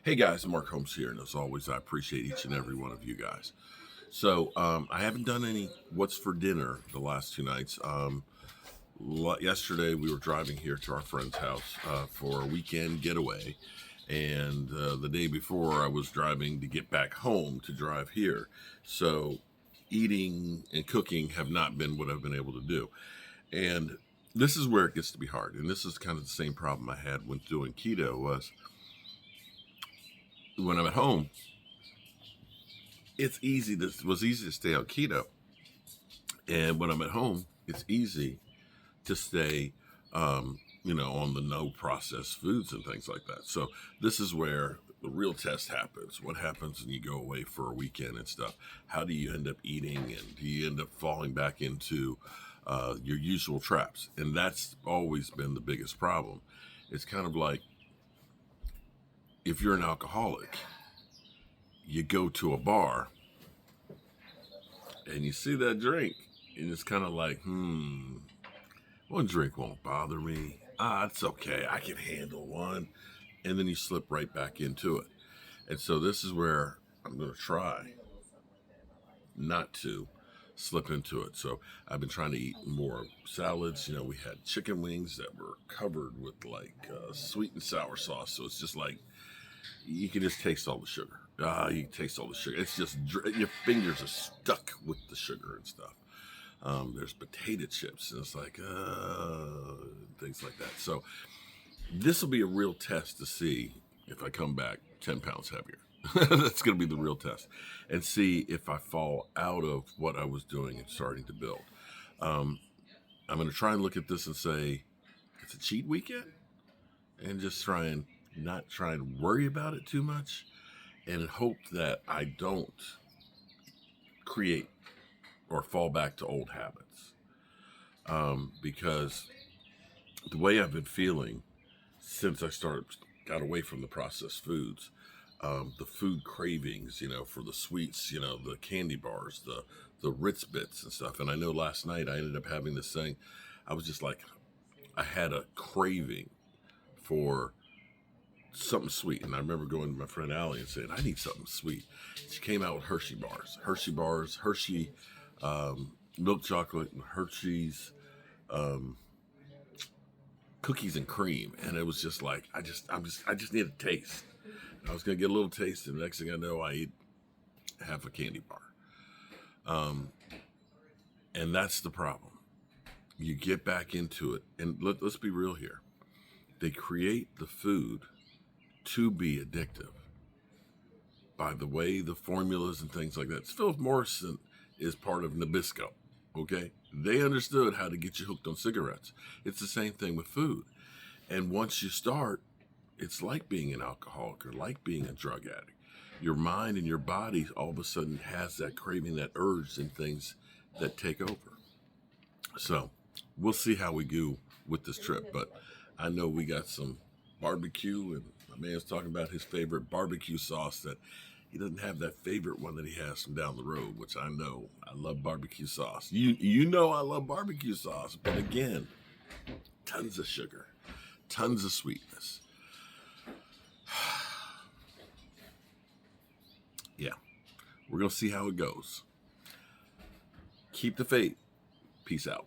Hey guys, Mark Holmes here, and as always, I appreciate each and every one of you guys. So I haven't done any what's for dinner the last two nights. Yesterday we were driving here to our friend's house for a weekend getaway, and the day before I was driving to get back home to drive here. So eating and cooking have not been what I've been able to do, and this is where it gets to be hard. And this is kind of the same problem I had when doing keto was when I'm at home. It's easy to stay on keto, and when I'm at home, it's easy to stay, on the no processed foods and things like that. So this is where the real test happens. What happens when you go away for a weekend and stuff? How do you end up eating, and do you end up falling back into your usual traps? And that's always been the biggest problem. It's kind of like if you're an alcoholic, you go to a bar and you see that drink, and it's kind of like, one drink won't bother me. It's okay. I can handle one. And then you slip right back into it. And so this is where I'm going to try not to slip into it. So I've been trying to eat more salads. We had chicken wings that were covered with sweet and sour sauce. So it's just like you can just taste all the sugar. You can taste all the sugar. It's just your fingers are stuck with the sugar and stuff. There's potato chips, and it's like things like that. So this will be a real test to see if I come back 10 pounds heavier. That's going to be the real test, and see if I fall out of what I was doing and starting to build. I'm going to try and look at this and say it's a cheat weekend, and just not try and worry about it too much, and hope that I don't create or fall back to old habits. Because the way I've been feeling since I got away from the processed foods, the food cravings, for the sweets, the candy bars, the Ritz bits and stuff. And I know last night I ended up having this thing. I was just like, I had a craving for something sweet. And I remember going to my friend Allie and saying, I need something sweet. She came out with Hershey bars, Hershey milk chocolate, and Hershey's cookies and cream. And it was just like, I just need a taste. I was going to get a little taste, and the next thing I know, I eat half a candy bar. And that's the problem. You get back into it, and let's be real here. They create the food to be addictive by the way the formulas and things like that. Philip Morrison is part of Nabisco, okay? They understood how to get you hooked on cigarettes. It's the same thing with food. And once you start, it's like being an alcoholic or like being a drug addict. Your mind and your body all of a sudden has that craving, that urge, and things that take over. So we'll see how we go with this trip. But I know we got some barbecue, and my man's talking about his favorite barbecue sauce that he doesn't have that favorite one that he has from down the road, which I know. I love barbecue sauce. You know I love barbecue sauce, but again, tons of sugar, tons of sweetness. Yeah, we're going to see how it goes. Keep the faith. Peace out.